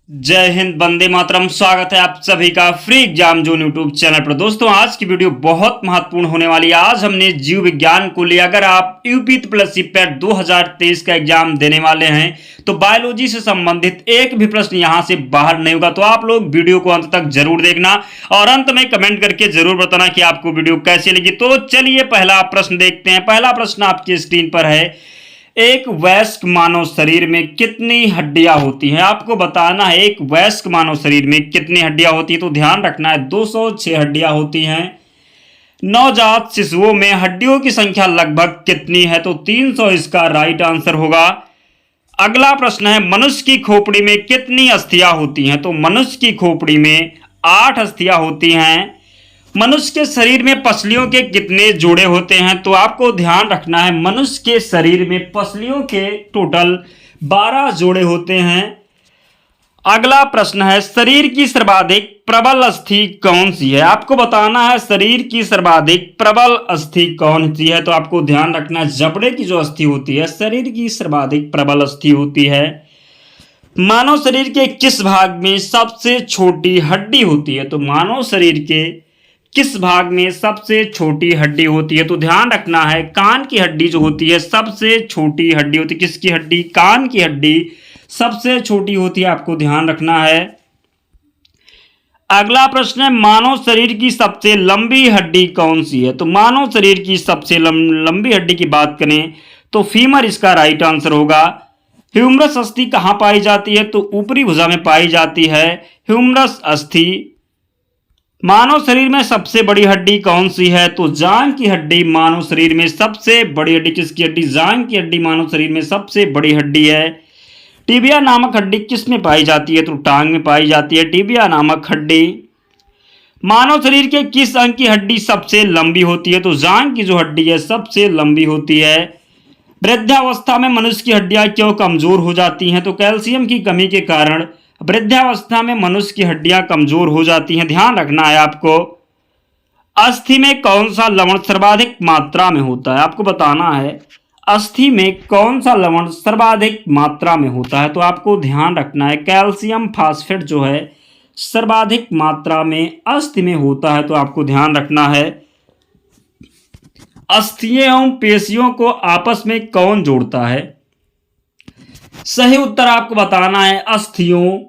जय हिंद, वंदे मातरम। स्वागत है आप सभी का free exam zone YouTube channel पर। दोस्तों, आज की वीडियो बहुत महत्वपूर्ण होने वाली है। आज हमने जीव विज्ञान को लिया। अगर आप यूपी प्लस सीपैट 2023 का एग्जाम देने वाले हैं तो बायोलॉजी से संबंधित एक भी प्रश्न यहां से बाहर नहीं होगा। तो आप लोग वीडियो को अंत तक जरूर देखना और अंत में कमेंट करके जरूर बताना कि आपको वीडियो कैसी लगी। तो चलिए पहला प्रश्न देखते हैं। पहला प्रश्न आपकी स्क्रीन पर है, एक वयस्क मानव शरीर में कितनी हड्डियां होती हैं? आपको बताना है एक वयस्क मानव शरीर में कितनी हड्डियां होती हैं। तो ध्यान रखना है 206 हड्डियां होती हैं। नवजात शिशुओं में हड्डियों की संख्या लगभग कितनी है? तो 300 इसका राइट आंसर होगा। अगला प्रश्न है, मनुष्य की खोपड़ी में कितनी अस्थियां होती हैं? तो मनुष्य की खोपड़ी में 8 अस्थियां होती हैं। मनुष्य के शरीर में पसलियों के कितने जोड़े होते हैं? तो आपको ध्यान रखना है मनुष्य के शरीर में पसलियों के टोटल 12 जोड़े होते हैं। अगला प्रश्न है, शरीर की सर्वाधिक प्रबल अस्थि कौन सी है? आपको बताना है शरीर की सर्वाधिक प्रबल अस्थि कौन सी है। तो आपको ध्यान रखना है जबड़े की जो अस्थि होती है शरीर की सर्वाधिक प्रबल अस्थि होती है। मानव शरीर के किस भाग में सबसे छोटी हड्डी होती है? तो मानव शरीर के किस भाग में सबसे छोटी हड्डी होती है? तो ध्यान रखना है कान की हड्डी जो होती है सबसे छोटी हड्डी होती है। किसकी हड्डी? कान की हड्डी सबसे छोटी होती है, आपको ध्यान रखना है। अगला प्रश्न है, मानव शरीर की सबसे लंबी हड्डी कौन सी है? तो मानव शरीर की सबसे लंबी हड्डी की बात करें तो फीमर इसका राइट आंसर होगा। ह्यूमरस अस्थि कहां पाई जाती है? तो ऊपरी भुजा में पाई जाती है ह्यूमरस अस्थि। मानव शरीर में सबसे बड़ी हड्डी कौन सी है? तो जांघ की हड्डी मानव शरीर में सबसे बड़ी हड्डी। किसकी हड्डी? जांघ की हड्डी मानव शरीर में सबसे बड़ी हड्डी है। टिबिया नामक हड्डी किस में पाई जाती है? तो टांग में पाई जाती है टिबिया नामक हड्डी। मानव शरीर के किस अंग की हड्डी सबसे लंबी होती है? तो जांघ की जो हड्डी है सबसे लंबी होती है। वृद्धावस्था में मनुष्य की हड्डियां क्यों कमजोर हो जाती हैं? तो कैल्शियम की कमी के कारण वृद्धावस्था में मनुष्य की हड्डियां कमजोर हो जाती हैं। ध्यान रखना है आपको। अस्थि में कौन सा लवण सर्वाधिक मात्रा में होता है? आपको बताना है अस्थि में कौन सा लवण सर्वाधिक मात्रा में होता है। तो आपको ध्यान रखना है कैल्शियम फास्फेट जो है सर्वाधिक मात्रा में अस्थि में होता है। तो आपको ध्यान रखना है। अस्थियों एवं पेशियों को आपस में कौन जोड़ता है? सही उत्तर आपको बताना है अस्थियों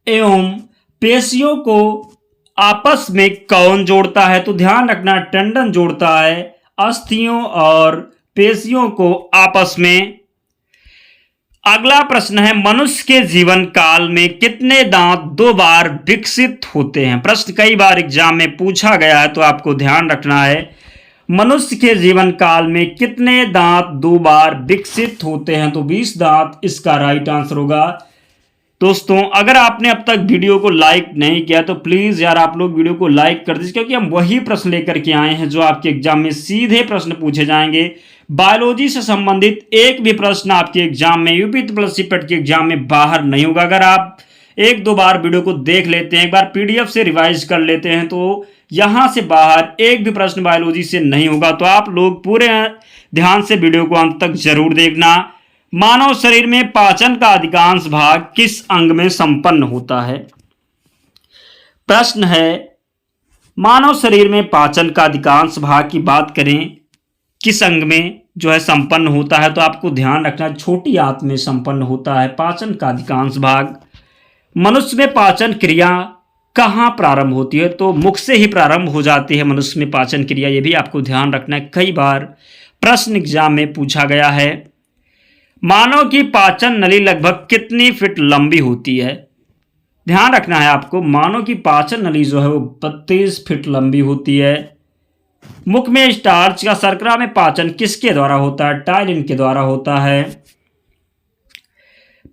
एवं पेशियों को आपस में कौन जोड़ता है? तो ध्यान रखना टेंडन जोड़ता है अस्थियों और पेशियों को आपस में। अगला प्रश्न है, मनुष्य के जीवन काल में कितने दांत 2 बार विकसित होते हैं? प्रश्न कई बार एग्जाम में पूछा गया है, तो आपको ध्यान रखना है मनुष्य के जीवन काल में कितने दांत 2 बार विकसित होते हैं? तो 20 दांत इसका राइट आंसर होगा। दोस्तों, अगर आपने अब तक वीडियो को लाइक नहीं किया तो प्लीज यार आप लोग वीडियो को लाइक कर दीजिए, क्योंकि हम वही प्रश्न लेकर के आए हैं जो आपके एग्जाम में सीधे प्रश्न पूछे जाएंगे। बायोलॉजी से संबंधित एक भी प्रश्न आपके एग्जाम में यूपी प्लस सीपैट के एग्जाम में बाहर नहीं होगा। अगर आप 1-2 बार वीडियो को देख लेते हैं, एक बार पीडीएफ से रिवाइज कर लेते हैं, तो यहां से बाहर एक भी प्रश्न बायोलॉजी से नहीं होगा। तो आप लोग पूरे ध्यान से वीडियो को अंत तक जरूर देखना। मानव शरीर में पाचन का अधिकांश भाग किस अंग में संपन्न होता है? प्रश्न है, मानव शरीर में पाचन का अधिकांश भाग की बात करें किस अंग में जो है संपन्न होता है? तो आपको ध्यान रखना छोटी आंत में संपन्न होता है पाचन का अधिकांश भाग। मनुष्य में पाचन क्रिया कहां प्रारंभ होती है? तो मुख से ही प्रारंभ हो जाती है मनुष्य में पाचन क्रिया। यह भी आपको ध्यान रखना है, कई बार प्रश्न एग्जाम में पूछा गया है। मानव की पाचन नली लगभग कितनी फीट लंबी होती है? ध्यान रखना है आपको, मानव की पाचन नली जो है वो 32 फीट लंबी होती है। मुख में स्टार्च का शर्करा में पाचन किसके द्वारा होता है? टाइलिन के द्वारा होता है।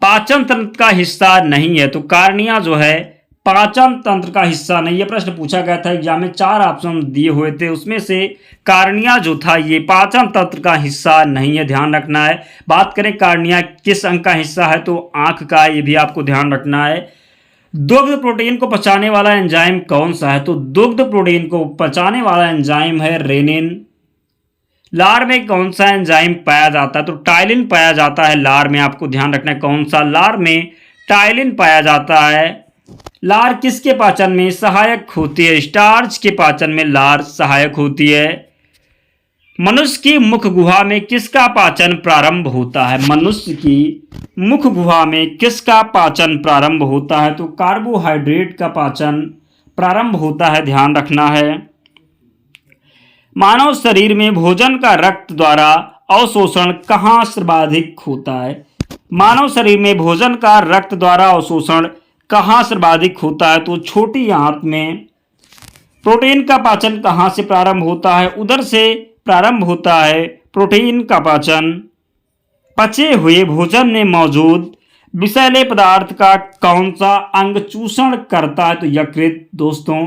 पाचन तंत्र का हिस्सा नहीं है, तो कार्निया जो है पाचन तंत्र का हिस्सा नहीं है। प्रश्न पूछा गया था एग्जाम में, 4 ऑप्शन दिए हुए थे, उसमें से कार्निया जो था ये पाचन तंत्र का हिस्सा नहीं है। ध्यान रखना है। बात करें कार्निया किस अंग का हिस्सा है, तो आंख का, ये भी आपको ध्यान रखना है। दुग्ध प्रोटीन को पचाने वाला एंजाइम कौन सा है? तो दुग्ध प्रोटीन को पचाने वाला एंजाइम है रेनिन। लार में कौन सा एंजाइम पाया जाता है? तो टाइलिन पाया जाता है लार में। आपको ध्यान रखना है कौन सा? लार में टाइलिन पाया जाता है। लार किसके पाचन में सहायक होती है? स्टार्च के पाचन में लार सहायक होती है। मनुष्य की मुख गुहा में किसका पाचन प्रारंभ होता है? मनुष्य की मुख गुहा में किसका पाचन प्रारंभ होता है? तो कार्बोहाइड्रेट का पाचन प्रारंभ होता है, ध्यान रखना है। मानव शरीर में भोजन का रक्त द्वारा अवशोषण कहाँ सर्वाधिक होता है? मानव शरीर में भोजन का रक्त द्वारा अवशोषण कहाँ सर्वाधिक होता है? तो छोटी आंत में। प्रोटीन का पाचन कहाँ से प्रारंभ होता है? उदर से प्रारंभ होता है प्रोटीन का पाचन। पचे हुए भोजन में मौजूद विषैले पदार्थ का कौन सा अंग चूषण करता है? तो यकृत। दोस्तों,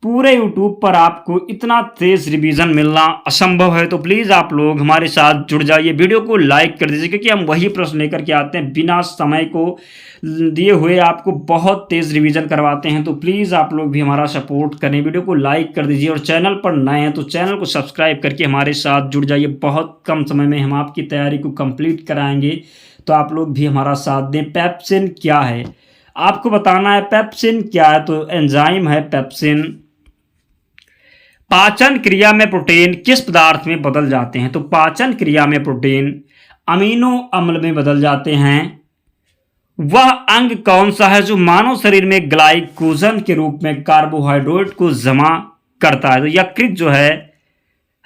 पूरे YouTube पर आपको इतना तेज रिवीजन मिलना असंभव है, तो प्लीज़ आप लोग हमारे साथ जुड़ जाइए, वीडियो को लाइक कर दीजिए, क्योंकि हम वही प्रश्न लेकर के आते हैं, बिना समय को दिए हुए आपको बहुत तेज़ रिवीजन करवाते हैं। तो प्लीज़ आप लोग भी हमारा सपोर्ट करें, वीडियो को लाइक कर दीजिए, और चैनल पर नए हैं तो चैनल को सब्सक्राइब करके हमारे साथ जुड़ जाइए। बहुत कम समय में हम आपकी तैयारी को कंप्लीट कराएंगे, तो आप लोग भी हमारा साथ दें। पेप्सिन क्या है आपको बताना है। पेप्सिन क्या है? तो एंजाइम है पेप्सिन। पाचन क्रिया में प्रोटीन किस पदार्थ में बदल जाते हैं? तो पाचन क्रिया में प्रोटीन अमीनो अम्ल में बदल जाते हैं। वह अंग कौन सा है जो मानव शरीर में ग्लाइकोजन के रूप में कार्बोहाइड्रेट को जमा करता है? तो यकृत जो है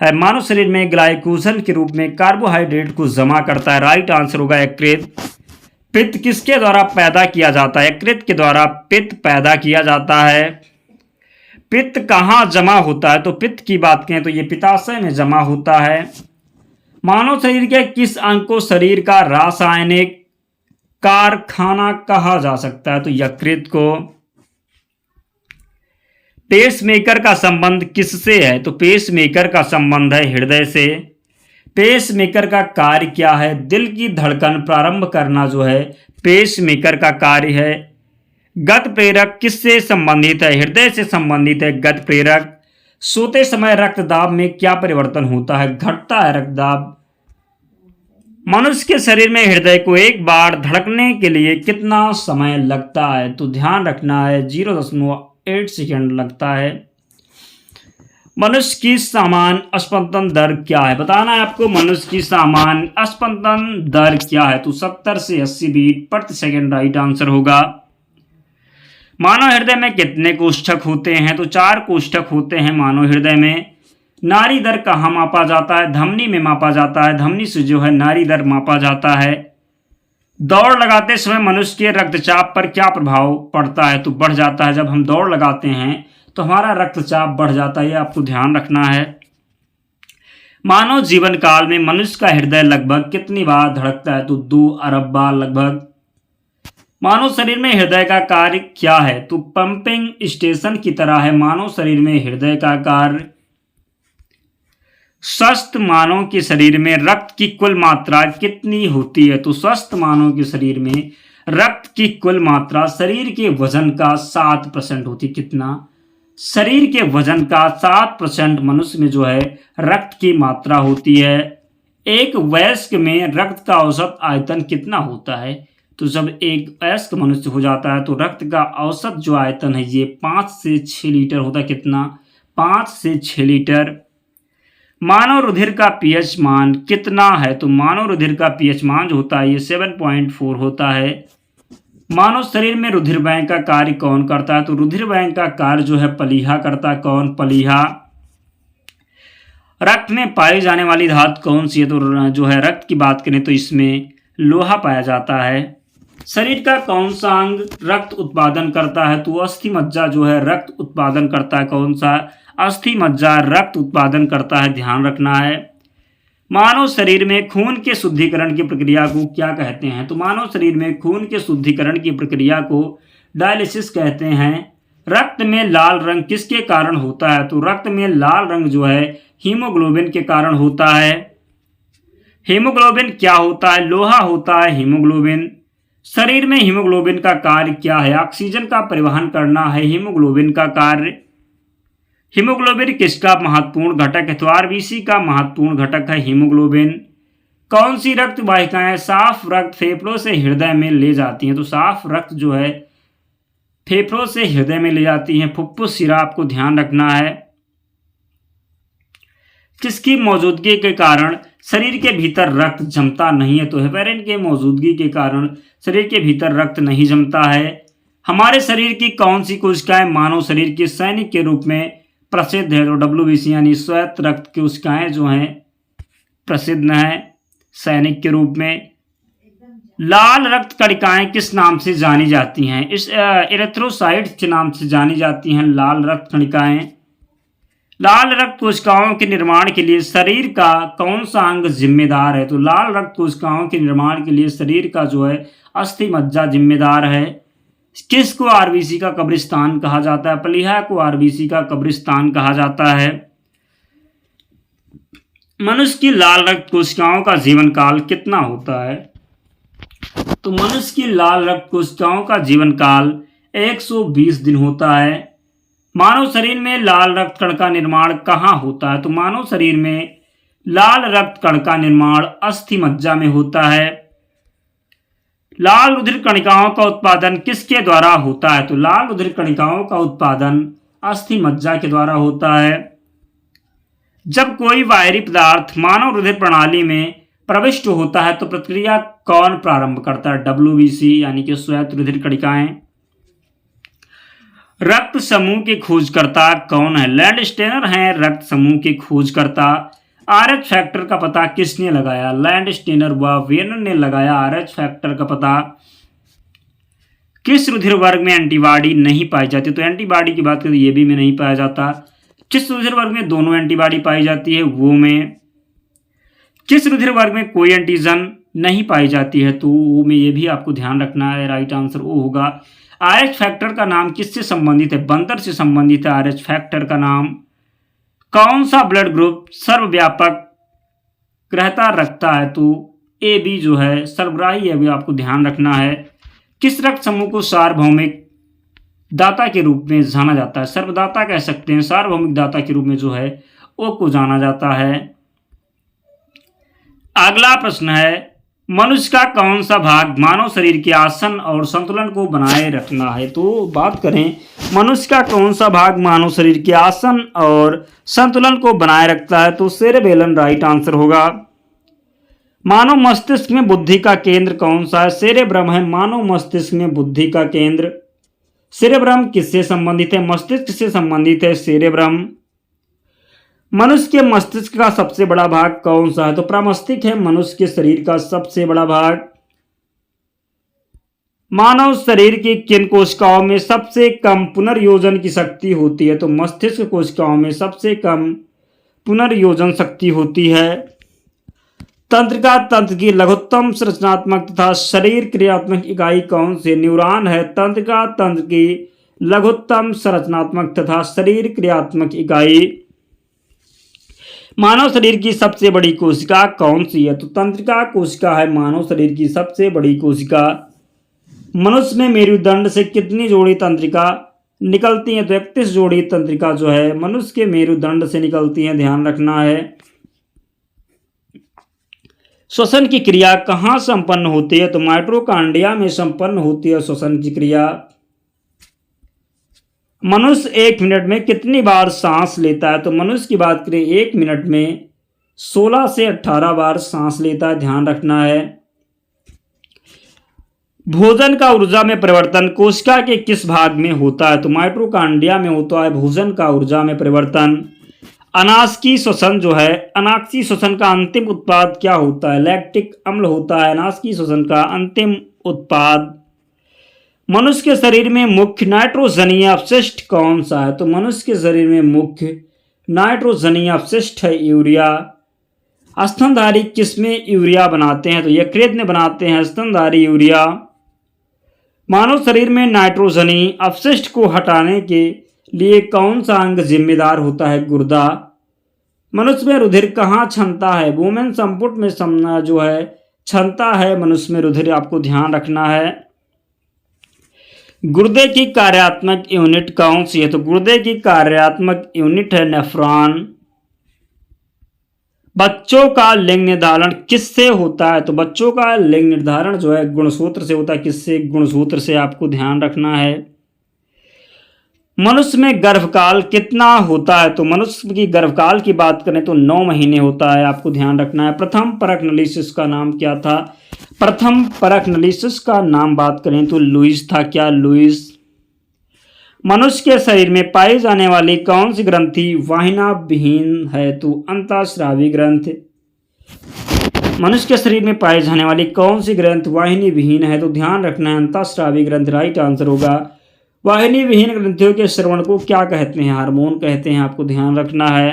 मानव शरीर में ग्लाइकोजन के रूप में कार्बोहाइड्रेट को जमा करता है। राइट आंसर होगा यकृत। पित्त किसके द्वारा पैदा किया जाता है? यकृत के द्वारा पित्त पैदा किया जाता है। पित्त कहाँ जमा होता है? तो पित्त की बात करें तो ये पित्ताशय में जमा होता है। मानव शरीर के किस अंग को शरीर का रासायनिक कारखाना कहा जा सकता है? तो यकृत को। पेसमेकर का संबंध किससे है? तो पेसमेकर का संबंध है हृदय से। पेसमेकर का कार्य क्या है? दिल की धड़कन प्रारंभ करना जो है पेसमेकर का कार्य है। गत प्रेरक किससे संबंधित है? हृदय से संबंधित है गत प्रेरक। सोते समय रक्तदाब में क्या परिवर्तन होता है? घटता है रक्तदाब। मनुष्य के शरीर में हृदय को एक बार धड़कने के लिए कितना समय लगता है? तो ध्यान रखना है 0.8 सेकेंड लगता है। मनुष्य की सामान्य स्पंदन दर क्या है? बताना है आपको मनुष्य की सामान्य स्पंदन दर क्या है? तो 70 से 80 बीट प्रति सेकेंड राइट आंसर होगा। मानव हृदय में कितने कोष्ठक होते हैं? तो 4 कोष्ठक होते हैं मानव हृदय में। नाड़ी दर कहाँ मापा जाता है? धमनी में मापा जाता है। धमनी से जो है नाड़ी दर मापा जाता है। दौड़ लगाते समय मनुष्य के रक्तचाप पर क्या प्रभाव पड़ता है? तो बढ़ जाता है। जब हम दौड़ लगाते हैं तो हमारा रक्तचाप बढ़ जाता है, ये आपको ध्यान रखना है। मानव जीवन काल में मनुष्य का हृदय लगभग कितनी बार धड़कता है? तो 2 अरब बार लगभग। मानव शरीर में हृदय का कार्य क्या है? तो पंपिंग स्टेशन की तरह है मानव शरीर में हृदय का कार्य। स्वस्थ मानव के शरीर में रक्त की कुल मात्रा कितनी होती है? तो स्वस्थ मानव के शरीर में रक्त की कुल मात्रा शरीर के वजन का 7% होती है। कितना? शरीर के वजन का 7% मनुष्य में जो है रक्त की मात्रा होती है। एक वयस्क में रक्त का औसत आयतन कितना होता है? तो जब एक वयस्क मनुष्य हो जाता है तो रक्त का औसत जो आयतन है ये 5 से 6 लीटर होता है। कितना? 5 से 6 लीटर। मानव रुधिर का पीएच मान कितना है? तो मानव रुधिर का पीएच मान जो होता है ये 7.4 होता है। मानव शरीर में रुधिर बैंक का कार्य कौन करता है? तो रुधिर बैंक का कार्य जो है प्लीहा करता है। कौन? प्लीहा। रक्त में पाई जाने वाली धातु कौन सी है? तो जो है रक्त की बात करें तो इसमें लोहा पाया जाता है। शरीर का कौन सा अंग रक्त उत्पादन करता है? तो अस्थि मज्जा जो है रक्त उत्पादन करता है। कौन सा? अस्थि मज्जा रक्त उत्पादन करता है, ध्यान रखना है। मानव शरीर में खून के शुद्धिकरण की प्रक्रिया को क्या कहते हैं? तो मानव शरीर में खून के शुद्धिकरण की प्रक्रिया को डायलिसिस कहते हैं। रक्त में लाल रंग किसके कारण होता है? तो रक्त में लाल रंग जो है हीमोग्लोबिन के कारण होता है। हीमोग्लोबिन क्या होता है? लोहा होता है हीमोग्लोबिन। शरीर में हीमोग्लोबिन का कार्य क्या है? ऑक्सीजन का परिवहन करना है हीमोग्लोबिन का कार्य। हीमोग्लोबिन किसका महत्वपूर्ण घटक है? तो आरबीसी का महत्वपूर्ण घटक है हीमोग्लोबिन। कौन सी रक्त वाहिकाएं साफ रक्त फेफड़ों से हृदय में ले जाती हैं? तो साफ रक्त जो है फेफड़ों से हृदय में ले जाती हैं। फुफ्फुस शिरा आपको ध्यान रखना है। किसकी मौजूदगी के कारण शरीर के भीतर रक्त जमता नहीं है? तो हेपेरिन के मौजूदगी के कारण शरीर के भीतर रक्त नहीं जमता है। हमारे शरीर की कौन सी कोशिकाएं मानव शरीर के सैनिक के रूप में प्रसिद्ध है? तो WBC यानी श्वेत रक्त कोशिकाएं जो हैं प्रसिद्ध हैं सैनिक के रूप में। लाल रक्त कणिकाएं किस नाम से जानी जाती हैं? इस एरिथ्रोसाइट्स के नाम से जानी जाती हैं लाल रक्त कणिकाएं। लाल रक्त कोशिकाओं के निर्माण के लिए शरीर का कौन सा अंग जिम्मेदार है? तो लाल रक्त कोशिकाओं के निर्माण के लिए शरीर का जो है अस्थि मज्जा जिम्मेदार है। किसको आरबीसी का कब्रिस्तान कहा जाता है? प्लीहा को आरबीसी का कब्रिस्तान कहा जाता है। मनुष्य की लाल रक्त कोशिकाओं का जीवन काल कितना होता है? तो मनुष्य की लाल रक्त कोशिकाओं का जीवन काल 120 दिन होता है। मानव शरीर में लाल रक्त कण का निर्माण कहाँ होता है? तो मानव शरीर में लाल रक्त कण का निर्माण अस्थि मज्जा में होता है। लाल रुधिर कणिकाओं का उत्पादन किसके द्वारा होता है? तो लाल रुधिर कणिकाओं का उत्पादन अस्थि मज्जा के द्वारा होता है। जब कोई बाहरी पदार्थ मानव रुधिर प्रणाली में प्रविष्ट होता है तो प्रक्रिया कौन प्रारंभ करता है? WBC यानी कि श्वेत रुधिर कणिकाएं। रक्त समूह के खोजकर्ता कौन है? लैंडस्टेनर हैं रक्त समूह के खोजकर्ता। RH फैक्टर का पता किसने लगाया? लैंडस्टेनर व वेनर ने लगाया RH फैक्टर का पता। किस रुधिर वर्ग में एंटीबॉडी नहीं पाई जाती? तो एंटीबॉडी की बात करें तो ये भी में नहीं पाया जाता। किस रुधिर वर्ग में दोनों एंटीबॉडी पाई जाती है? वो में। किस रुधिर वर्ग में कोई एंटीजन नहीं पाई जाती है? तो वो में ये भी आपको ध्यान रखना है। राइट आंसर वो होगा। RH फैक्टर का नाम किससे संबंधित है? बंदर से संबंधित है RH फैक्टर का नाम। कौन सा ब्लड ग्रुप सर्वव्यापक ग्रहता रखता है? तो AB जो है सर्वग्राही है, भी आपको ध्यान रखना है। किस रक्त समूह को सार्वभौमिक दाता के रूप में जाना जाता है? सर्वदाता कह सकते हैं, सार्वभौमिक दाता के रूप में जो है ओ को जाना जाता है। अगला प्रश्न है, मनुष्य का कौन सा भाग मानव शरीर के आसन और संतुलन को बनाए रखना है? तो बात करें मनुष्य का कौन सा भाग मानव शरीर के आसन और संतुलन को बनाए रखता है? तो सेरेबेलम राइट आंसर होगा। मानव मस्तिष्क में बुद्धि का केंद्र कौन सा है? सेरेब्रम है मानव मस्तिष्क में बुद्धि का केंद्र। सेरेब्रम किससे संबंधित है? मस्तिष्क से संबंधित है सेरेब्रम। मनुष्य के मस्तिष्क का सबसे बड़ा भाग कौन सा है? तो प्रमस्तिष्क है मनुष्य के शरीर का सबसे बड़ा भाग। मानव शरीर की किन कोशिकाओं में सबसे कम पुनर्योजन की शक्ति होती है? तो मस्तिष्क कोशिकाओं में सबसे कम पुनर्योजन शक्ति होती है। तंत्रिका तंत्र की लघुत्तम संरचनात्मक तथा शरीर क्रियात्मक इकाई कौन सी? न्यूरॉन है तंत्रिका तंत्र की लघुत्तम संरचनात्मक तथा शरीर क्रियात्मक इकाई। मानव शरीर की सबसे बड़ी कोशिका कौन सी है? तो तंत्रिका कोशिका है मानव शरीर की सबसे बड़ी कोशिका। मनुष्य में मेरुदंड से कितनी जोड़ी तंत्रिका निकलती हैं? तो 31 जोड़ी तंत्रिका जो है मनुष्य के मेरुदंड से निकलती हैं, ध्यान रखना है। श्वसन की क्रिया कहाँ संपन्न होती है? तो माइटोकॉन्ड्रिया में संपन्न होती है श्वसन की क्रिया। मनुष्य 1 मिनट में कितनी बार सांस लेता है? तो मनुष्य की बात करें 1 मिनट में 16 से 18 बार सांस लेता है, ध्यान रखना है। भोजन का ऊर्जा में परिवर्तन कोशिका के किस भाग में होता है? तो माइटोकॉन्ड्रिया में होता है भोजन का ऊर्जा में परिवर्तन। अनाशकी श्वसन जो है, अनाशकी श्वसन का अंतिम उत्पाद क्या होता है? लैक्टिक अम्ल होता है अनाशकी श्वसन का अंतिम उत्पाद। मनुष्य के शरीर में मुख्य नाइट्रोजनीय अपशिष्ट कौन सा है? तो मनुष्य के शरीर में मुख्य नाइट्रोजनीय अपशिष्ट है यूरिया। स्तनधारी किसमें यूरिया बनाते हैं? तो यकृत में बनाते हैं स्तनधारी यूरिया। मानव शरीर में नाइट्रोजनी अपशिष्ट को हटाने के लिए कौन सा अंग जिम्मेदार होता है? गुर्दा। मनुष्य में रुधिर कहाँ क्षमता है? वुमेन संपुट में जो है क्षमता है मनुष्य में रुधिर, आपको ध्यान रखना है। गुर्दे की कार्यात्मक यूनिट कौन सी है? तो गुर्दे की कार्यात्मक यूनिट है नेफ्रॉन। बच्चों का लिंग निर्धारण किससे होता है? तो बच्चों का लिंग निर्धारण जो है गुणसूत्र से होता है। किससे? गुणसूत्र से, आपको ध्यान रखना है। मनुष्य में गर्भकाल कितना होता है? तो मनुष्य की गर्भकाल की बात करें तो 9 महीने होता है, आपको ध्यान रखना है। प्रथम परख नलीसिस का नाम क्या था? प्रथम परख नलीसिस का नाम बात करें तो लुईस था। क्या? लुईस। मनुष्य के शरीर में पाई जाने वाली कौन सी ग्रंथि वाहिना विहीन है? तो अंतःस्रावी ग्रंथ। मनुष्य के शरीर में पाई जाने वाली कौन सी ग्रंथ वाहिनी विहीन है? तो ध्यान रखना है अंतःस्रावी ग्रंथ राइट आंसर होगा। वाहिनी विहीन ग्रंथियों के श्रवण को क्या कहते हैं? हार्मोन कहते हैं, आपको ध्यान रखना है।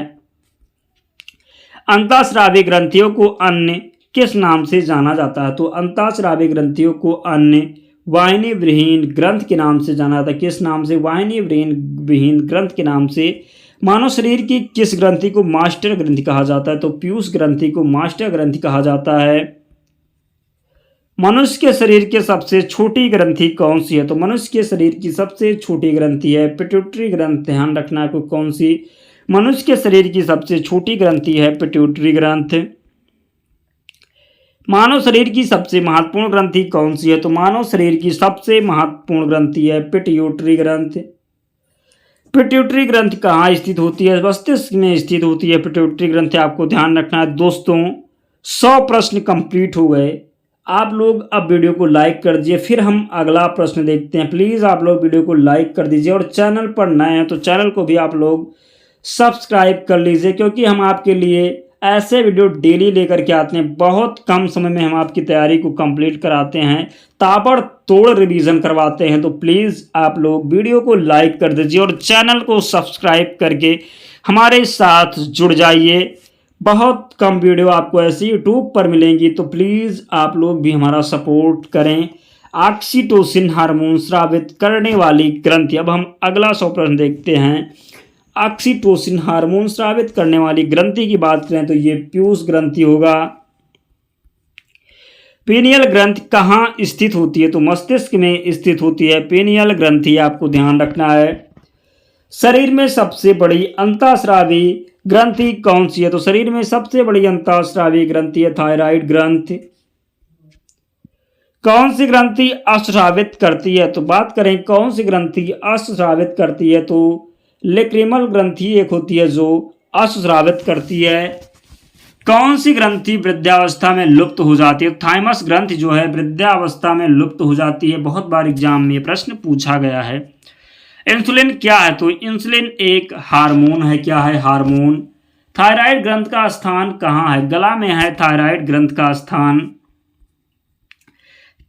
अंतःस्रावी ग्रंथियों को अन्य किस नाम से जाना जाता है? तो अंतःस्रावी ग्रंथियों को अन्य वाहिनी विहीन ग्रंथ के नाम से जाना जाता है। किस नाम से? वाहिनी विहीन ग्रंथ के नाम से। मानव शरीर की किस ग्रंथि को मास्टर ग्रंथि कहा जाता है? तो पीयूष ग्रंथि को मास्टर ग्रंथि कहा जाता है। मनुष्य के शरीर की सबसे छोटी ग्रंथि कौन सी है? तो मनुष्य के शरीर की सबसे छोटी ग्रंथि है पिट्यूटरी ग्रंथ। ध्यान रखना है कौन सी? मनुष्य के शरीर की सबसे छोटी ग्रंथि है पिट्यूटरी ग्रंथ। मानव शरीर की सबसे महत्वपूर्ण ग्रंथि कौन सी है? तो मानव शरीर की सबसे महत्वपूर्ण ग्रंथि है पिट्यूटरी ग्रंथ। पिट्यूटरी ग्रंथ कहाँ स्थित होती है? मस्तिष्क में स्थित होती है पिट्यूटरी ग्रंथ, आपको ध्यान रखना है। दोस्तों 100 प्रश्न कंप्लीट हो गए। आप लोग अब वीडियो को लाइक कर दीजिए, फिर हम अगला प्रश्न देखते हैं। प्लीज़ आप लोग वीडियो को लाइक कर दीजिए और चैनल पर नए हैं तो चैनल को भी आप लोग सब्सक्राइब कर लीजिए, क्योंकि हम आपके लिए ऐसे वीडियो डेली लेकर के आते हैं। बहुत कम समय में हम आपकी तैयारी को कंप्लीट कराते हैं, ताबड़तोड़ रिवीजन करवाते हैं। तो प्लीज़ आप लोग वीडियो को लाइक कर दीजिए और चैनल को सब्सक्राइब करके हमारे साथ जुड़ जाइए। बहुत कम वीडियो आपको ऐसी यूट्यूब पर मिलेंगी, तो प्लीज़ आप लोग भी हमारा सपोर्ट करें। ऑक्सीटोसिन हार्मोन स्रावित करने वाली ग्रंथि। अब हम अगला 100 प्रश्न देखते हैं। ऑक्सीटोसिन हार्मोन स्रावित करने वाली ग्रंथि की बात करें तो ये पीयूष ग्रंथि होगा। पेनियल ग्रंथि कहाँ स्थित होती है? तो मस्तिष्क में स्थित होती है पेनियल ग्रंथि, आपको ध्यान रखना है। शरीर में सबसे बड़ी अंतःस्रावी ग्रंथि कौन सी है? तो शरीर में सबसे बड़ी अंतःस्रावी ग्रंथि है थायराइड ग्रंथि। कौन सी ग्रंथि अस्रावित करती है? तो बात करें कौन सी ग्रंथि अस्रावित करती है, तो लेक्रिमल ग्रंथि एक होती है जो अस्रावित करती है। कौन सी ग्रंथि वृद्धावस्था में लुप्त हो जाती है? थाइमस ग्रंथि जो है वृद्धावस्था में लुप्त हो जाती है। बहुत बार एग्जाम में प्रश्न पूछा गया है। इंसुलिन क्या है? तो इंसुलिन एक हार्मोन है। क्या है? हार्मोन। थायराइड ग्रंथ का स्थान कहाँ है? गला में है थायराइड ग्रंथ का स्थान।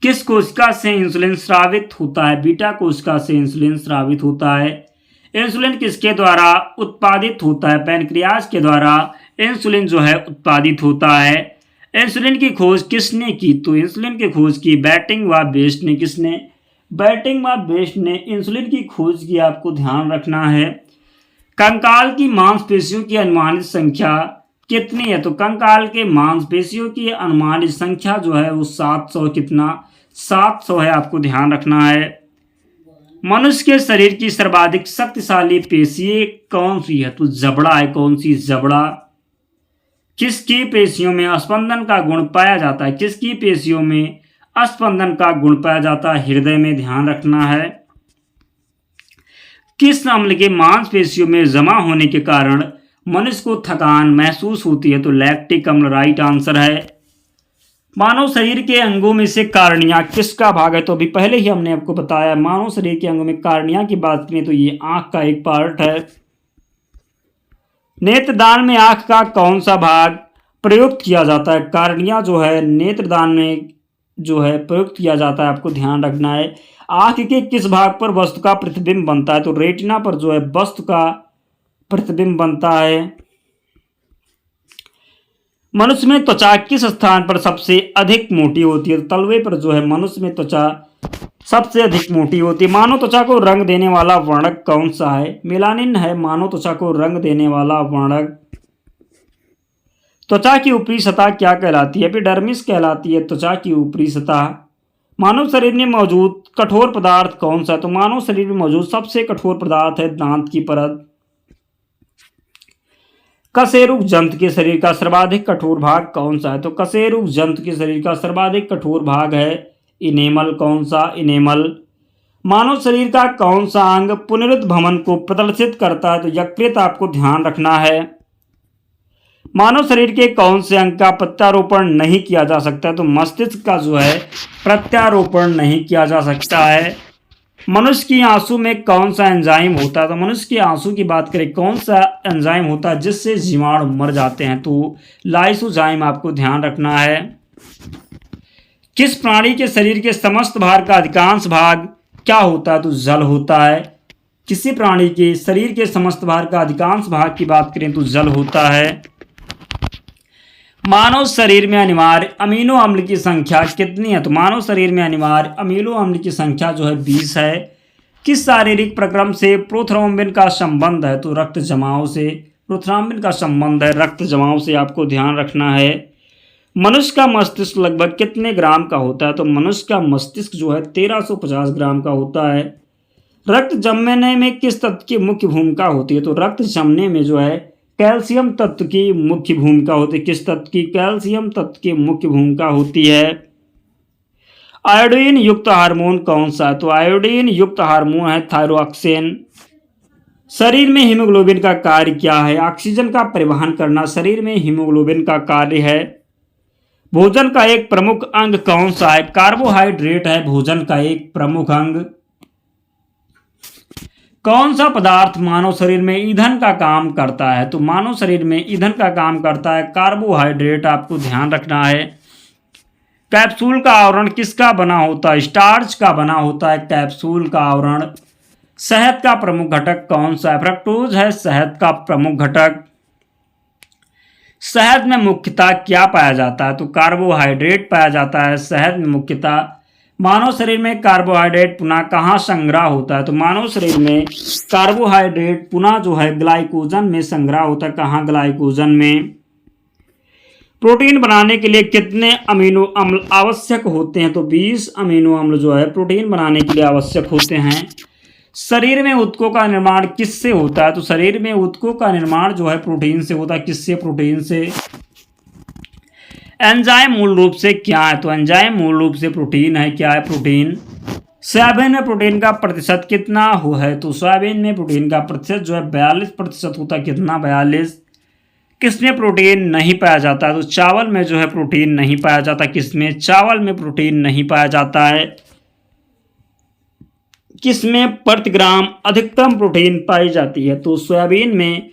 किस कोशिका से इंसुलिन स्रावित होता है? बीटा कोशिका से इंसुलिन स्रावित होता है। इंसुलिन किसके द्वारा उत्पादित होता है? पैनक्रियाज के द्वारा इंसुलिन जो है उत्पादित होता है। इंसुलिन की खोज किसने की? तो इंसुलिन की खोज की बैटिंग व बेस्ट ने। किसने? बैटिंग व बेस्ट ने इंसुलिन की खोज की, आपको ध्यान रखना है। कंकाल की मांसपेशियों की अनुमानित संख्या कितनी है? तो कंकाल के मांसपेशियों की अनुमानित संख्या जो है वो 700 कितना? 700 है, आपको ध्यान रखना है। मनुष्य के शरीर की सर्वाधिक शक्तिशाली पेशी कौन सी है? तो जबड़ा है। कौन सी? जबड़ा। किसकी पेशियों में स्पंदन का गुण पाया जाता है? किसकी पेशियों में स्पंदन का गुण पाया जाता है? हृदय में, ध्यान रखना है। किस अम्ल के मांसपेशियों में जमा होने के कारण मनुष्य को थकान महसूस होती है? तो लैक्टिक अम्ल राइट आंसर है। मानव शरीर के अंगों में से कार्निया किसका भाग है? तो अभी पहले ही हमने आपको बताया मानव शरीर के अंगों में कार्निया की बात करें तो ये आंख का एक पार्ट है। नेत्रदान में आंख का कौन सा भाग प्रयुक्त किया जाता है? कार्निया जो है नेत्रदान में जो है प्रयुक्त किया जाता है, आपको ध्यान रखना है। आंख के किस भाग पर वस्तु का प्रतिबिंब बनता है? तो रेटिना पर जो है वस्तु का प्रतिबिंब बनता है। मनुष्य में त्वचा किस स्थान पर सबसे अधिक मोटी होती है? तो तलवे पर जो है मनुष्य में त्वचा सबसे अधिक मोटी होती है। मानव त्वचा को रंग देने वाला वर्णक कौन सा है? मेलानिन है मानव त्वचा को रंग देने वाला वर्णक। त्वचा की ऊपरी सतह क्या कहलाती है? एपिडर्मिस कहलाती है त्वचा की ऊपरी सतह। मानव शरीर में मौजूद कठोर पदार्थ कौन सा है? तो मानव शरीर में मौजूद सबसे कठोर पदार्थ है दांत की परत। कशेरुक जंतु के शरीर का सर्वाधिक कठोर भाग कौन सा है? तो कशेरुक जंतु के शरीर का सर्वाधिक कठोर भाग है इनेमल। कौन सा? इनेमल। मानव शरीर का कौन सा अंग पुनरुत्भवन को प्रदर्शित करता है? तो यकृत आपको ध्यान रखना है। मानव शरीर के कौन से अंग का प्रत्यारोपण नहीं किया जा सकता? तो मस्तिष्क का जो है प्रत्यारोपण नहीं किया जा सकता है। मनुष्य की आंसू में कौन सा एंजाइम होता है? तो मनुष्य की आंसू की बात करें, कौन सा एंजाइम होता है जिससे जीवाणु मर जाते हैं? तो लाइसोजाइम आपको ध्यान रखना है। किस प्राणी के शरीर के समस्त भार का अधिकांश भाग क्या होता है? तो जल होता है। किसी प्राणी के शरीर के समस्त भार का अधिकांश भाग की बात करें तो जल होता है। मानव शरीर में अनिवार्य अमीनो अम्ल की संख्या कितनी है? तो मानव शरीर में अनिवार्य अमीनो अम्ल की संख्या जो है 20 है। किस शारीरिक प्रक्रम से प्रोथ्रोम्बिन का संबंध है? तो रक्त जमाव से प्रोथ्रोम्बिन का संबंध है, रक्त जमाव से आपको ध्यान रखना है। मनुष्य का मस्तिष्क लगभग कितने ग्राम का होता है? तो मनुष्य का मस्तिष्क जो है 1350 ग्राम का होता है। रक्त जमने में किस तत्व की मुख्य भूमिका होती है? तो रक्त जमने में जो है कैल्शियम तत्व की मुख्य भूमिका होती है। किस तत्व की? कैल्शियम तत्व की मुख्य भूमिका होती है। आयोडीन युक्त हार्मोन कौन सा है? तो आयोडीन युक्त हार्मोन है थायरोक्सिन। शरीर में हीमोग्लोबिन का कार्य क्या है? ऑक्सीजन का परिवहन करना शरीर में हीमोग्लोबिन का कार्य है। भोजन का एक प्रमुख अंग कौन सा है? कार्बोहाइड्रेट है भोजन का एक प्रमुख अंग। कौन सा पदार्थ मानव शरीर में ईंधन का काम करता है? तो मानव शरीर में ईंधन का काम करता है कार्बोहाइड्रेट, आपको ध्यान रखना है। कैप्सूल का आवरण किसका बना होता है? स्टार्च का बना होता है कैप्सूल का आवरण। शहद का प्रमुख घटक कौन सा है? फ्रक्टोज है शहद का प्रमुख घटक। शहद में मुख्यतः क्या पाया जाता है? तो कार्बोहाइड्रेट पाया जाता है शहद में मुख्यतः। मानव शरीर में कार्बोहाइड्रेट पुनः कहाँ संग्रह होता है? तो मानव शरीर में कार्बोहाइड्रेट पुनः जो है ग्लाइकोजन में संग्रह होता है। कहाँ? ग्लाइकोजन में। प्रोटीन बनाने के लिए कितने अमीनो अम्ल आवश्यक होते हैं? तो 20 अमीनो अम्ल जो है प्रोटीन बनाने के लिए आवश्यक होते हैं। शरीर में ऊतकों का निर्माण किससे होता है? तो शरीर में ऊतकों का निर्माण जो है प्रोटीन से होता है। किससे? प्रोटीन से। एंजाइम मूल रूप से क्या है? तो एंजाइम मूल रूप से प्रोटीन है। क्या है? प्रोटीन। सोयाबीन में प्रोटीन का प्रतिशत कितना हो है? तो सोयाबीन में प्रोटीन का प्रतिशत जो है 42% होता है। कितना? 42। किसमें प्रोटीन नहीं पाया जाता? तो चावल में जो है प्रोटीन नहीं पाया जाता। किसमें? चावल में प्रोटीन नहीं पाया जाता है। किसमें प्रति ग्राम अधिकतम प्रोटीन पाई जाती है? तो सोयाबीन में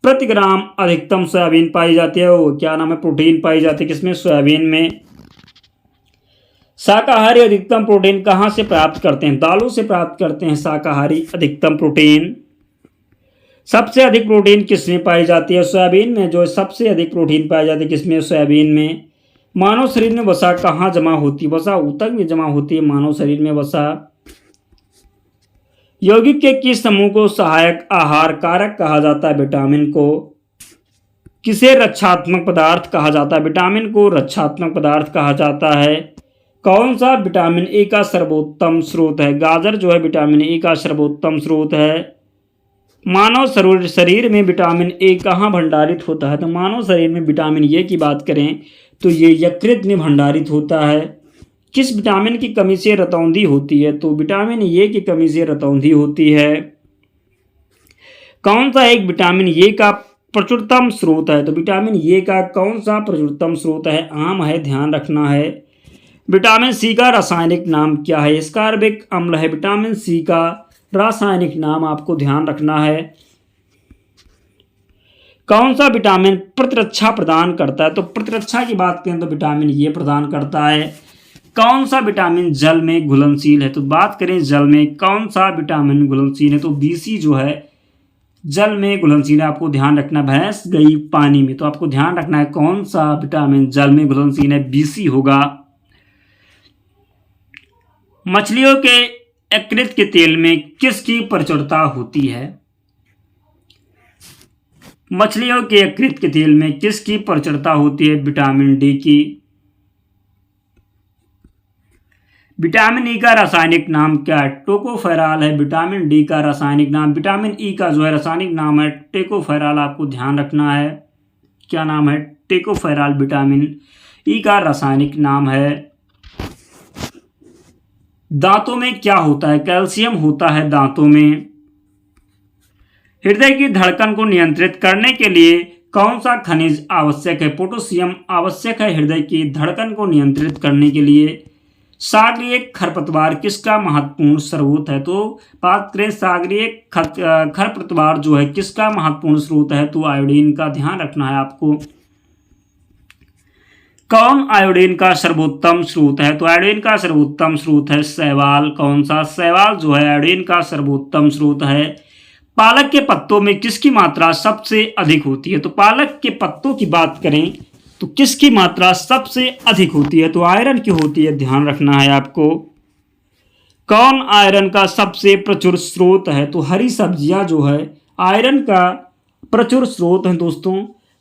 प्रति ग्राम अधिकतम सोयाबीन पाई जाती है। वो क्या नाम है? प्रोटीन पाई जाती है। किसमें? सोयाबीन में। शाकाहारी अधिकतम प्रोटीन कहाँ से प्राप्त करते हैं? दालों से प्राप्त करते हैं शाकाहारी अधिकतम प्रोटीन। सबसे अधिक प्रोटीन किसमें पाई जाती है? सोयाबीन में जो सबसे अधिक प्रोटीन पाई जाती है। किसमें? सोयाबीन में। मानव शरीर में वसा कहाँ जमा होती है? वसा ऊतक में जमा होती है मानव शरीर में वसा। यौगिक के किस समूह को सहायक आहार कारक कहा जाता है? विटामिन को। किसे रक्षात्मक पदार्थ कहा जाता है? विटामिन को रक्षात्मक पदार्थ कहा जाता है। कौन सा विटामिन ए का सर्वोत्तम स्रोत है? गाजर जो है विटामिन ए का सर्वोत्तम स्रोत है। मानव शरीर में विटामिन ए कहाँ भंडारित होता है? तो मानव शरीर में विटामिन ए की बात करें तो ये यकृत में भंडारित होता है। किस विटामिन की कमी से रतौंधी होती है? तो विटामिन ए की कमी से रतौंधी होती है। कौन सा एक विटामिन ए का प्रचुरतम स्रोत है? तो विटामिन ए का कौन सा प्रचुरतम स्रोत है? आम है, ध्यान रखना है। विटामिन सी का रासायनिक नाम क्या है? स्कारबिक अम्ल है विटामिन सी का रासायनिक नाम, आपको ध्यान रखना है। कौन सा विटामिन प्रतिरक्षा प्रदान करता है? तो प्रतिरक्षा की बात करें तो विटामिन ए प्रदान करता है। कौन सा विटामिन जल में घुलनशील है? तो बात करें जल में कौन सा विटामिन घुलनशील है? तो बीसी जो है जल में घुलनशील है, आपको ध्यान रखना। भैंस गई पानी में, तो आपको ध्यान रखना है कौन सा विटामिन जल में घुलनशील है? बीसी होगा। मछलियों के यकृत के तेल में किसकी प्रचुरता होती है? मछलियों के यकृत के तेल में किसकी प्रचुरता होती है? विटामिन डी की। विटामिन ई का रासायनिक नाम क्या है? टोकोफेरॉल है विटामिन डी का रासायनिक नाम। विटामिन ई का जो है रासायनिक नाम है टोकोफेरॉल, आपको ध्यान रखना है। क्या नाम है? टेकोफेरॉल। विटामिन ई का रासायनिक नाम है। दांतों में क्या होता है? कैल्शियम होता है दांतों में। हृदय की धड़कन को नियंत्रित करने के लिए कौन सा खनिज आवश्यक है? पोटेशियम आवश्यक है हृदय की धड़कन को नियंत्रित करने के लिए। सागरीय खरपतवार किसका महत्वपूर्ण स्रोत है? तो बात करें सागरीय खरपतवार जो है किसका महत्वपूर्ण स्रोत है? तो आयोडीन का ध्यान रखना है आपको। कौन आयोडीन का सर्वोत्तम स्रोत है? तो आयोडीन का सर्वोत्तम स्रोत है शैवाल। कौन सा? शैवाल जो है आयोडीन का सर्वोत्तम स्रोत है। पालक के पत्तों में किसकी मात्रा सबसे अधिक होती है? तो पालक के पत्तों की बात करें तो किसकी मात्रा सबसे अधिक होती है? तो आयरन की होती है, ध्यान रखना है आपको। कौन आयरन का सबसे प्रचुर स्रोत है? तो हरी सब्जियां जो है आयरन का प्रचुर स्रोत है। दोस्तों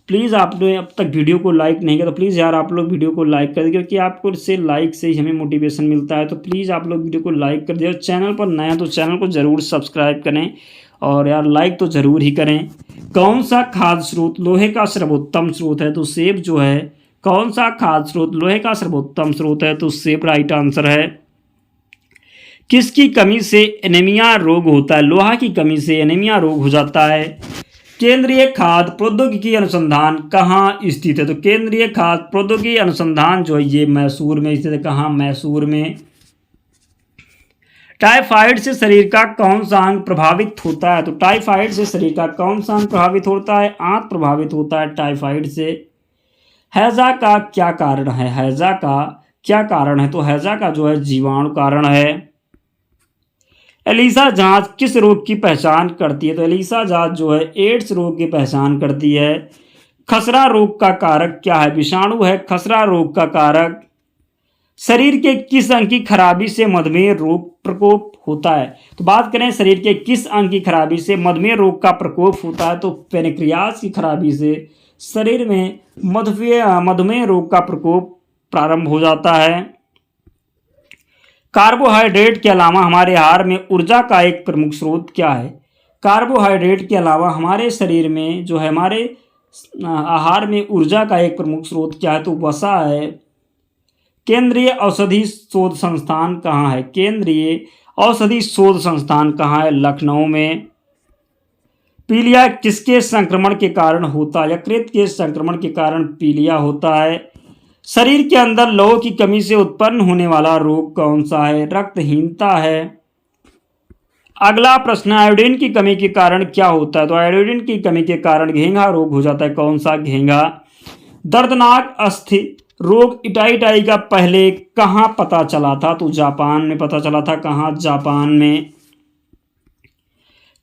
प्लीज़ आपने अब तक वीडियो को लाइक नहीं किया तो प्लीज़ यार आप लोग वीडियो को लाइक कर दीजिए, क्योंकि आपको इससे लाइक से ही हमें मोटिवेशन मिलता है। तो प्लीज़ आप लोग वीडियो को लाइक कर दीजिए। चैनल पर नया तो चैनल को ज़रूर सब्सक्राइब करें और यार लाइक तो ज़रूर ही करें। कौन सा खाद्य स्रोत लोहे का सर्वोत्तम स्रोत है? तो सेब जो है। कौन सा खाद्य स्रोत लोहे का सर्वोत्तम स्रोत है? तो सेब राइट आंसर है। किसकी कमी से एनीमिया रोग होता है? लोहा की कमी से एनीमिया रोग हो जाता है। केंद्रीय खाद्य प्रौद्योगिकी अनुसंधान कहाँ स्थित है? तो केंद्रीय खाद्य प्रौद्योगिकी अनुसंधान जो है ये मैसूर में स्थित है। कहाँ? मैसूर में। टाइफाइड से शरीर का कौन सा अंग प्रभावित होता है? तो टाइफाइड से शरीर का कौन सा अंग प्रभावित होता है? आंत प्रभावित होता है टाइफाइड से। हैजा का क्या कारण है? हैजा का क्या कारण है? तो हैजा का जो है जीवाणु कारण है। एलिसा जांच किस रोग की पहचान करती है? तो एलिसा जांच जो है एड्स रोग की पहचान करती है। खसरा रोग का कारक क्या है? विषाणु है खसरा रोग का कारक। शरीर के किस अंग की खराबी से मधुमेह रोग प्रकोप होता है? तो बात करें शरीर के किस अंग की खराबी से मधुमेह रोग का प्रकोप होता है? तो पेनक्रियास की खराबी से शरीर में मधुमेह रोग का प्रकोप प्रारंभ हो जाता है। कार्बोहाइड्रेट के अलावा हमारे आहार में ऊर्जा का एक प्रमुख स्रोत क्या है? कार्बोहाइड्रेट के अलावा हमारे शरीर में जो है हमारे आहार में ऊर्जा का एक प्रमुख स्रोत क्या है? तो वसा है। केंद्रीय औषधि शोध संस्थान कहाँ है? केंद्रीय औषधि शोध संस्थान कहाँ है? लखनऊ में। पीलिया किसके संक्रमण के कारण होता है? यकृत के संक्रमण के कारण पीलिया होता है। शरीर के अंदर लौह की कमी से उत्पन्न होने वाला रोग कौन सा है? रक्तहीनता है। अगला प्रश्न, आयोडीन की कमी के कारण क्या होता है? तो आयोडीन की कमी के कारण घेंघा रोग हो जाता है। कौन सा? घेंघा। दर्दनाक अस्थि रोग इटाई का पहले कहाँ पता चला था? तो जापान में पता चला था। कहाँ? जापान में।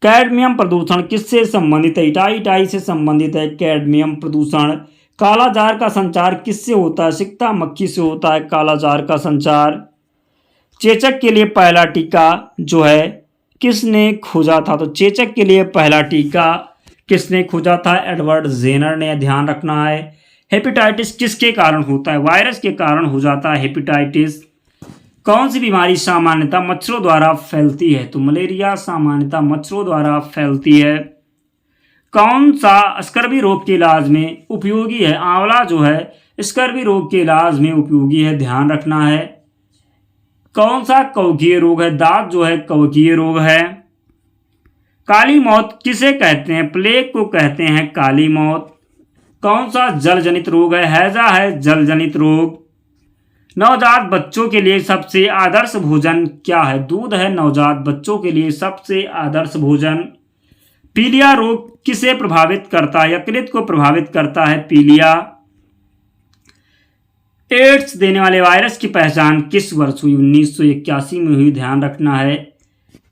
कैडमियम प्रदूषण किससे संबंधित है? इटाई से संबंधित है कैडमियम प्रदूषण। कालाजार का संचार किससे होता है? सिकता मक्खी से होता है कालाजार का संचार। चेचक के लिए पहला टीका जो है किसने खोजा था? तो चेचक के लिए पहला टीका किसने खोजा था? एडवर्ड जेनर ने, ध्यान रखना है। हेपेटाइटिस किसके कारण होता है? वायरस के कारण हो जाता है हेपेटाइटिस। कौन सी बीमारी सामान्यतः मच्छरों द्वारा फैलती है? तो मलेरिया सामान्यतः मच्छरों द्वारा फैलती है। कौन सा स्कर्वी रोग के इलाज में उपयोगी है? आंवला जो है स्कर्वी रोग के इलाज में उपयोगी है, ध्यान रखना है। कौन सा कवकीय रोग है? दांत जो है कवकीय रोग है। काली मौत किसे कहते हैं? प्लेग को कहते हैं काली मौत। कौन सा जल जनित रोग है? हैजा है जल जनित रोग। नवजात बच्चों के लिए सबसे आदर्श भोजन क्या है? दूध है नवजात बच्चों के लिए सबसे आदर्श भोजन। पीलिया रोग किसे प्रभावित करता है? यकृत को प्रभावित करता है पीलिया। एड्स देने वाले वायरस की पहचान किस वर्ष हुई? 1981 में हुई, ध्यान रखना है।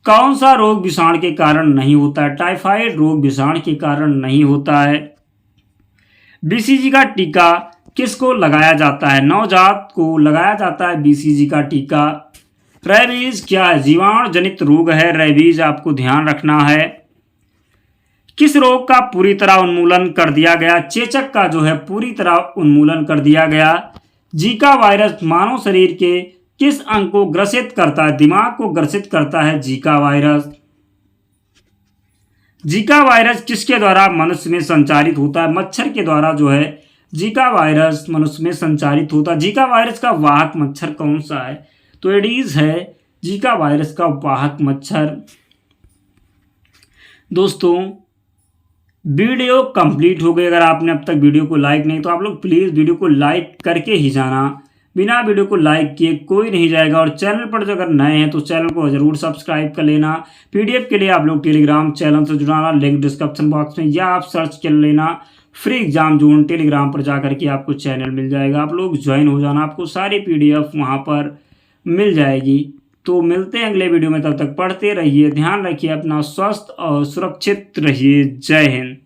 कौन सा रोग विषाणु के कारण नहीं होता है? टाइफाइड रोग विषाणु के कारण नहीं होता है। बीसीजी का टीका किसको लगाया जाता है? नवजात को लगाया जाता है बीसीजी का टीका। रेबीज क्या है? जीवाणु जनित रोग है रेबीज, आपको ध्यान रखना है। किस रोग का पूरी तरह उन्मूलन कर दिया गया? चेचक का जो है पूरी तरह उन्मूलन कर दिया गया। जीका वायरस मानव शरीर के किस अंग को ग्रसित करता है? दिमाग को ग्रसित करता है जीका वायरस। जीका वायरस किसके द्वारा मनुष्य में संचारित होता है? मच्छर के द्वारा जो है जीका वायरस मनुष्य में संचारित होता है। जीका वायरस का वाहक मच्छर कौन सा है? तो एडीज है जीका वायरस का वाहक मच्छर। दोस्तों वीडियो कंप्लीट हो गई। अगर आपने अब तक वीडियो को लाइक नहीं तो आप लोग प्लीज़ वीडियो को लाइक करके ही जाना, बिना वीडियो को लाइक किए कोई नहीं जाएगा। और चैनल पर जो अगर नए हैं तो चैनल को ज़रूर सब्सक्राइब कर लेना। पीडीएफ के लिए आप लोग टेलीग्राम चैनल से जुड़ाना, लिंक डिस्क्रिप्शन बॉक्स में, या आप सर्च कर लेना फ्री एग्जाम जोन टेलीग्राम पर जा करके आपको चैनल मिल जाएगा। आप लोग ज्वाइन हो जाना, आपको सारी पीडीएफ वहाँ पर मिल जाएगी। तो मिलते हैं अगले वीडियो में, तब तक पढ़ते रहिए, ध्यान रखिए अपना, स्वस्थ और सुरक्षित रहिए। जय हिंद।